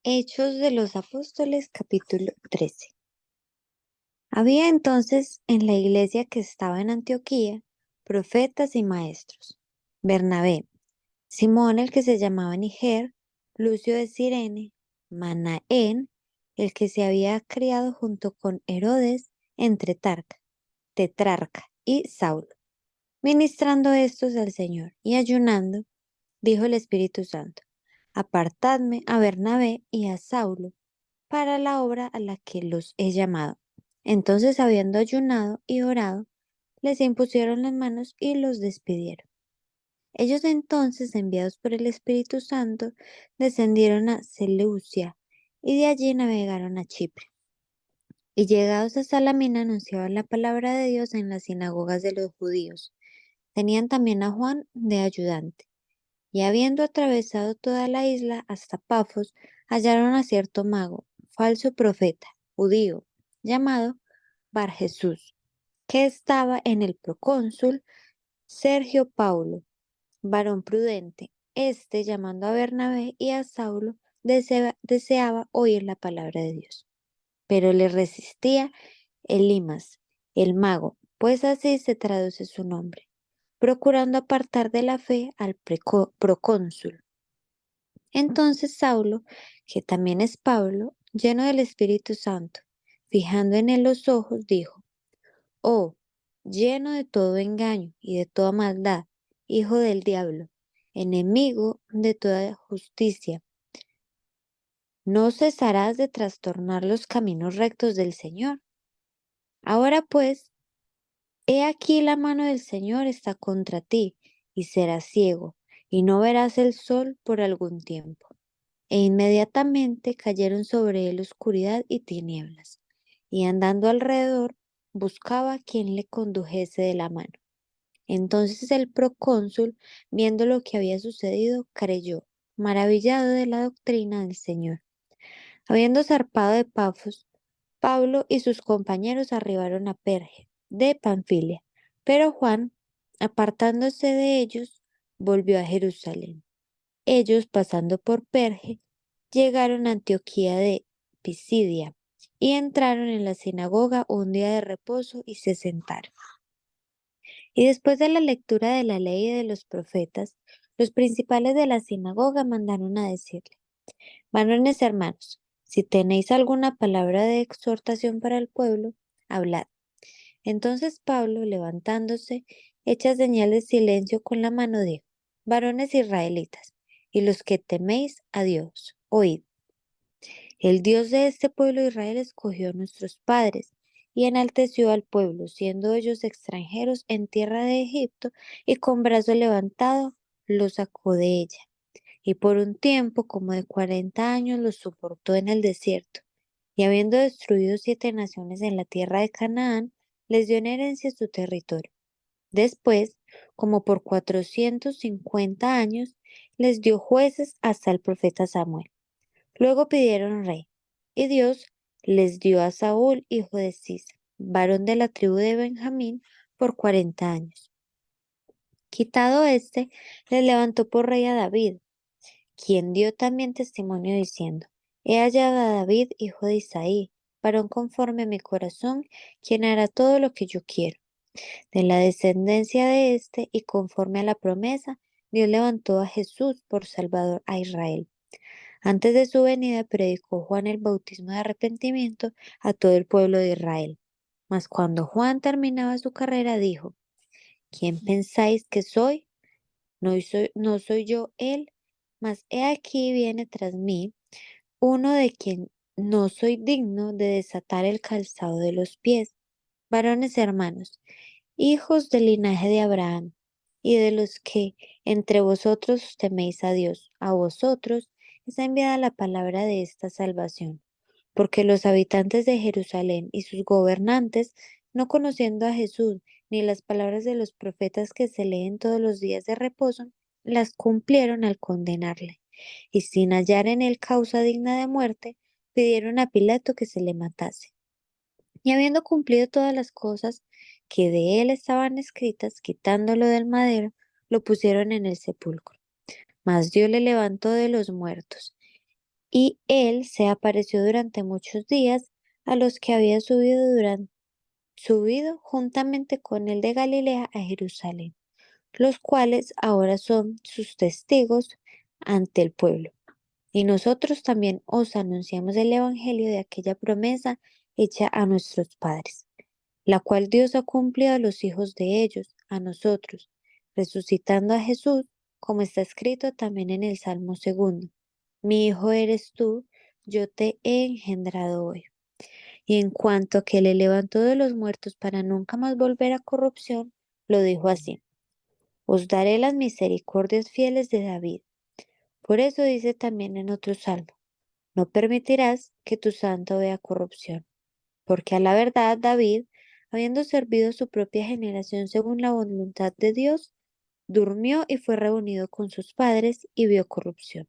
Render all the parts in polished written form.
Hechos de los Apóstoles, capítulo 13. Había entonces en la iglesia que estaba en Antioquía profetas y maestros: Bernabé, Simón el que se llamaba Niger, Lucio de Cirene, Manaén, el que se había criado junto con Herodes entre tetrarca, y Saulo. Ministrando estos al Señor y ayunando, dijo el Espíritu Santo: Apartadme a Bernabé y a Saulo para la obra a la que los he llamado. Entonces, habiendo ayunado y orado, les impusieron las manos y los despidieron. Ellos entonces, enviados por el Espíritu Santo, descendieron a Seleucia y de allí navegaron a Chipre. Y llegados a Salamina anunciaban la palabra de Dios en las sinagogas de los judíos. Tenían también a Juan de ayudante. Y habiendo atravesado toda la isla hasta Pafos, hallaron a cierto mago, falso profeta, judío, llamado Bar Jesús, que estaba en el procónsul Sergio Paulo, varón prudente. Este, llamando a Bernabé y a Saulo, deseaba oír la palabra de Dios. Pero le resistía Elimas, el mago, pues así se traduce su nombre, procurando apartar de la fe al procónsul. Entonces Saulo, que también es Pablo, lleno del Espíritu Santo, fijando en él los ojos, dijo: Oh, lleno de todo engaño y de toda maldad, hijo del diablo, enemigo de toda justicia, ¿no cesarás de trastornar los caminos rectos del Señor? Ahora pues, he aquí la mano del Señor está contra ti, y serás ciego, y no verás el sol por algún tiempo. E inmediatamente cayeron sobre él oscuridad y tinieblas, y andando alrededor buscaba quien le condujese de la mano. Entonces el procónsul, viendo lo que había sucedido, creyó, maravillado de la doctrina del Señor. Habiendo zarpado de Pafos, Pablo y sus compañeros arribaron a Perge, de Panfilia, pero Juan, apartándose de ellos, volvió a Jerusalén. Ellos, pasando por Perge, llegaron a Antioquía de Pisidia y entraron en la sinagoga un día de reposo y se sentaron. Y después de la lectura de la ley y de los profetas, los principales de la sinagoga mandaron a decirle: Varones hermanos, si tenéis alguna palabra de exhortación para el pueblo, hablad. Entonces Pablo, levantándose, hecha señal de silencio con la mano, dijo: Varones israelitas, y los que teméis a Dios, oíd. El Dios de este pueblo Israel escogió a nuestros padres y enalteció al pueblo, siendo ellos extranjeros en tierra de Egipto, y con brazo levantado los sacó de ella. Y por un tiempo como de 40 años los soportó en el desierto. Y habiendo destruido 7 naciones en la tierra de Canaán, les dio en herencia su territorio. Después, como por 450 años, les dio jueces hasta el profeta Samuel. Luego pidieron rey, y Dios les dio a Saúl, hijo de Cis, varón de la tribu de Benjamín, por 40 años. Quitado éste, les levantó por rey a David, quien dio también testimonio diciendo: He hallado a David, hijo de Isaí, varón conforme a mi corazón, quien hará todo lo que yo quiero. De la descendencia de éste, y conforme a la promesa, Dios levantó a Jesús por Salvador a Israel. Antes de su venida predicó Juan el bautismo de arrepentimiento a todo el pueblo de Israel. Mas cuando Juan terminaba su carrera, dijo: ¿Quién pensáis que soy? No soy yo él, mas he aquí viene tras mí uno de quien no soy digno de desatar el calzado de los pies. Varones hermanos, hijos del linaje de Abraham, y de los que entre vosotros teméis a Dios, a vosotros es enviada la palabra de esta salvación, porque los habitantes de Jerusalén y sus gobernantes, no conociendo a Jesús ni las palabras de los profetas que se leen todos los días de reposo, las cumplieron al condenarle, y sin hallar en él causa digna de muerte, pidieron a Pilato que se le matase. Y habiendo cumplido todas las cosas que de él estaban escritas, quitándolo del madero, lo pusieron en el sepulcro. Mas Dios le levantó de los muertos, Y él se apareció durante muchos días a los que había subido juntamente con él de Galilea a Jerusalén, los cuales ahora son sus testigos ante el pueblo. Y nosotros también os anunciamos el evangelio de aquella promesa hecha a nuestros padres, la cual Dios ha cumplido a los hijos de ellos, a nosotros, resucitando a Jesús, como está escrito también en el Salmo segundo. Mi hijo eres tú, yo te he engendrado hoy. Y en cuanto a que le levantó de los muertos para nunca más volver a corrupción, lo dijo así: os daré las misericordias fieles de David. Por eso dice también en otro salmo: no permitirás que tu santo vea corrupción. Porque a la verdad David, habiendo servido a su propia generación según la voluntad de Dios, durmió y fue reunido con sus padres y vio corrupción.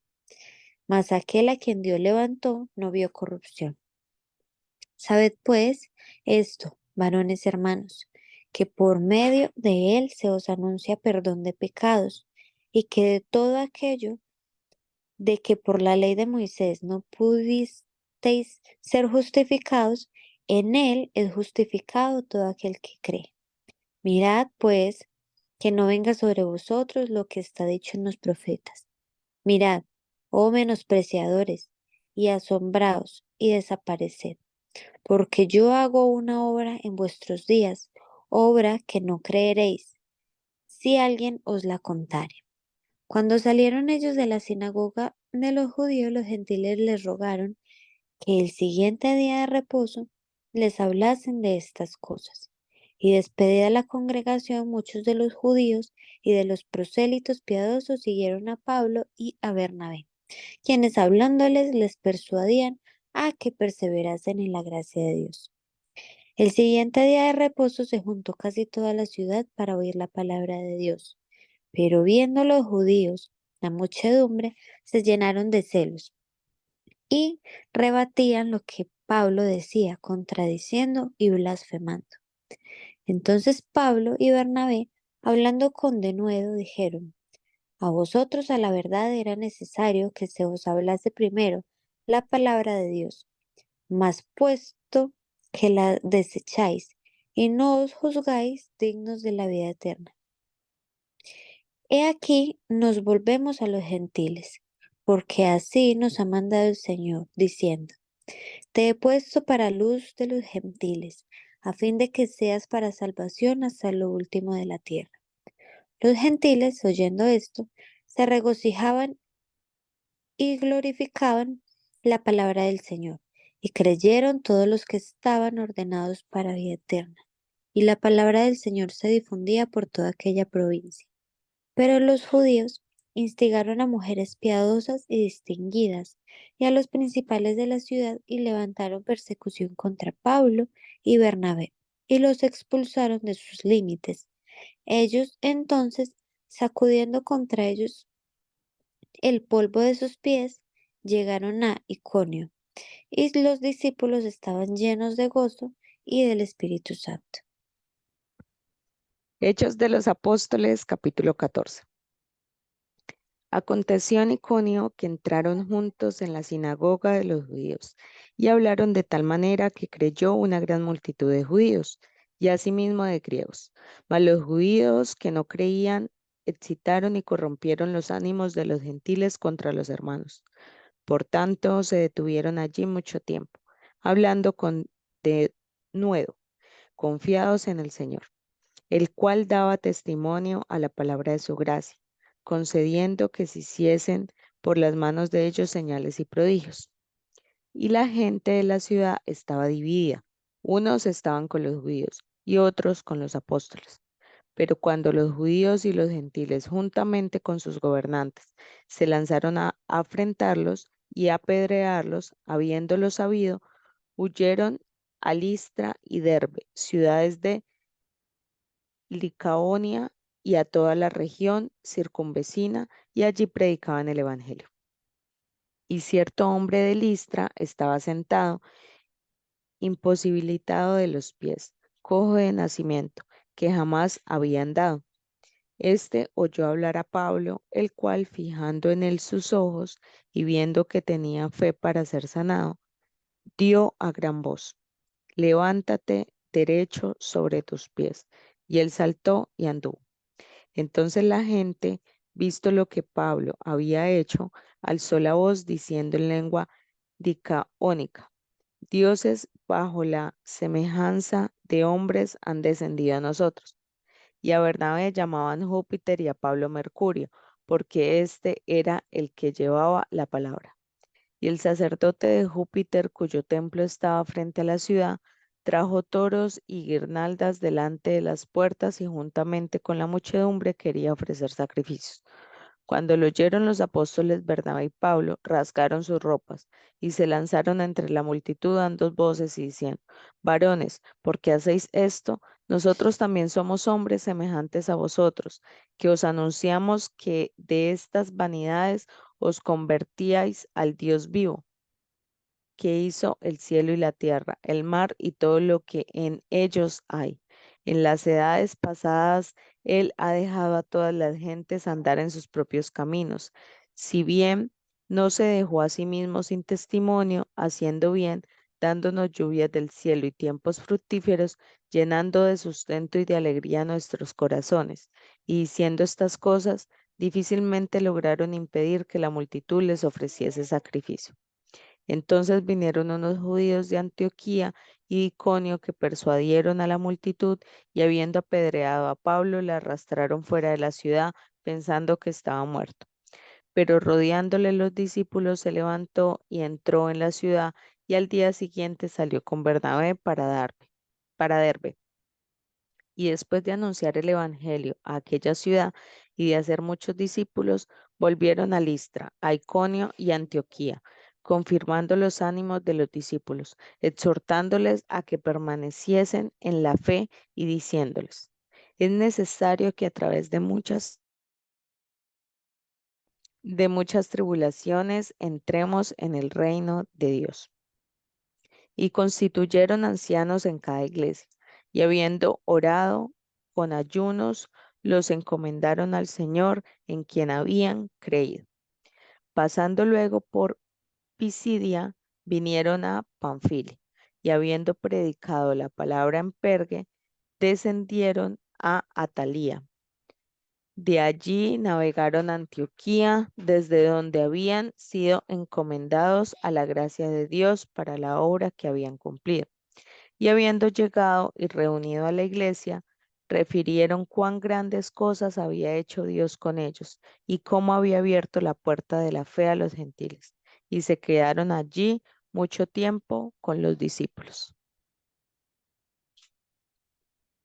Mas aquel a quien Dios levantó no vio corrupción. Sabed pues esto, varones hermanos, que por medio de él se os anuncia perdón de pecados, y que de todo aquello de que por la ley de Moisés no pudisteis ser justificados, en él es justificado todo aquel que cree. Mirad, pues, que no venga sobre vosotros lo que está dicho en los profetas. Mirad, oh menospreciadores, y asombraos, y desapareced, porque yo hago una obra en vuestros días, obra que no creeréis, si alguien os la contare. Cuando salieron ellos de la sinagoga de los judíos, los gentiles les rogaron que el siguiente día de reposo les hablasen de estas cosas. Y despedida la congregación, muchos de los judíos y de los prosélitos piadosos siguieron a Pablo y a Bernabé, quienes hablándoles les persuadían a que perseverasen en la gracia de Dios. El siguiente día de reposo se juntó casi toda la ciudad para oír la palabra de Dios. Pero viendo los judíos la muchedumbre, se llenaron de celos y rebatían lo que Pablo decía, contradiciendo y blasfemando. Entonces Pablo y Bernabé, hablando con denuedo, dijeron: a vosotros a la verdad era necesario que se os hablase primero la palabra de Dios, mas puesto que la desecháis y no os juzgáis dignos de la vida eterna. He aquí nos volvemos a los gentiles, porque así nos ha mandado el Señor, diciendo: te he puesto para luz de los gentiles, a fin de que seas para salvación hasta lo último de la tierra. Los gentiles, oyendo esto, se regocijaban y glorificaban la palabra del Señor, y creyeron todos los que estaban ordenados para vida eterna. Y la palabra del Señor se difundía por toda aquella provincia. Pero los judíos instigaron a mujeres piadosas y distinguidas y a los principales de la ciudad y levantaron persecución contra Pablo y Bernabé y los expulsaron de sus límites. Ellos entonces, sacudiendo contra ellos el polvo de sus pies, llegaron a Iconio, y los discípulos estaban llenos de gozo y del Espíritu Santo. Hechos de los Apóstoles, capítulo 14. Aconteció en Iconio que entraron juntos en la sinagoga de los judíos y hablaron de tal manera que creyó una gran multitud de judíos y asimismo de griegos. Mas los judíos que no creían excitaron y corrompieron los ánimos de los gentiles contra los hermanos. Por tanto, se detuvieron allí mucho tiempo, hablando con denuedo, confiados en el Señor, el cual daba testimonio a la palabra de su gracia, concediendo que se hiciesen por las manos de ellos señales y prodigios. Y la gente de la ciudad estaba dividida. Unos estaban con los judíos y otros con los apóstoles. Pero cuando los judíos y los gentiles, juntamente con sus gobernantes, se lanzaron a afrentarlos y a apedrearlos, habiéndolo sabido, huyeron a Listra y Derbe, ciudades de Licaonia y a toda la región circunvecina, y allí predicaban el evangelio. Y cierto hombre de Listra estaba sentado, imposibilitado de los pies, cojo de nacimiento, que jamás había andado. Este oyó hablar a Pablo, el cual, fijando en él sus ojos y viendo que tenía fe para ser sanado, dio a gran voz: Levántate derecho sobre tus pies. Y él saltó y anduvo. Entonces la gente, visto lo que Pablo había hecho, alzó la voz diciendo en lengua dicaónica: Dioses bajo la semejanza de hombres han descendido a nosotros. Y a Bernabé llamaban Júpiter y a Pablo Mercurio, porque éste era el que llevaba la palabra. Y el sacerdote de Júpiter, cuyo templo estaba frente a la ciudad, trajo toros y guirnaldas delante de las puertas y juntamente con la muchedumbre quería ofrecer sacrificios. Cuando lo oyeron los apóstoles Bernabé y Pablo, rasgaron sus ropas y se lanzaron entre la multitud dando voces y diciendo: Varones, ¿por qué hacéis esto? Nosotros también somos hombres semejantes a vosotros, que os anunciamos que de estas vanidades os convertíais al Dios vivo, que hizo el cielo y la tierra, el mar y todo lo que en ellos hay. En las edades pasadas, Él ha dejado a todas las gentes andar en sus propios caminos. Si bien no se dejó a sí mismo sin testimonio, haciendo bien, dándonos lluvias del cielo y tiempos fructíferos, llenando de sustento y de alegría nuestros corazones. Y diciendo estas cosas, difícilmente lograron impedir que la multitud les ofreciese sacrificio. Entonces vinieron unos judíos de Antioquía y Iconio que persuadieron a la multitud y habiendo apedreado a Pablo, le arrastraron fuera de la ciudad pensando que estaba muerto. Pero rodeándole los discípulos se levantó y entró en la ciudad y al día siguiente salió con Bernabé para Derbe. Y después de anunciar el evangelio a aquella ciudad y de hacer muchos discípulos, volvieron a Listra, a Iconio y Antioquía, confirmando los ánimos de los discípulos, exhortándoles a que permaneciesen en la fe y diciéndoles: es necesario que a través de muchas tribulaciones entremos en el reino de Dios. Y constituyeron ancianos en cada iglesia, y habiendo orado con ayunos, los encomendaron al Señor en quien habían creído. Pasando luego por Pisidia, vinieron a Panfilia, y habiendo predicado la palabra en Pergue, descendieron a Atalía. De allí navegaron a Antioquía, desde donde habían sido encomendados a la gracia de Dios para la obra que habían cumplido. Y habiendo llegado y reunido a la iglesia, refirieron cuán grandes cosas había hecho Dios con ellos y cómo había abierto la puerta de la fe a los gentiles. Y se quedaron allí mucho tiempo con los discípulos.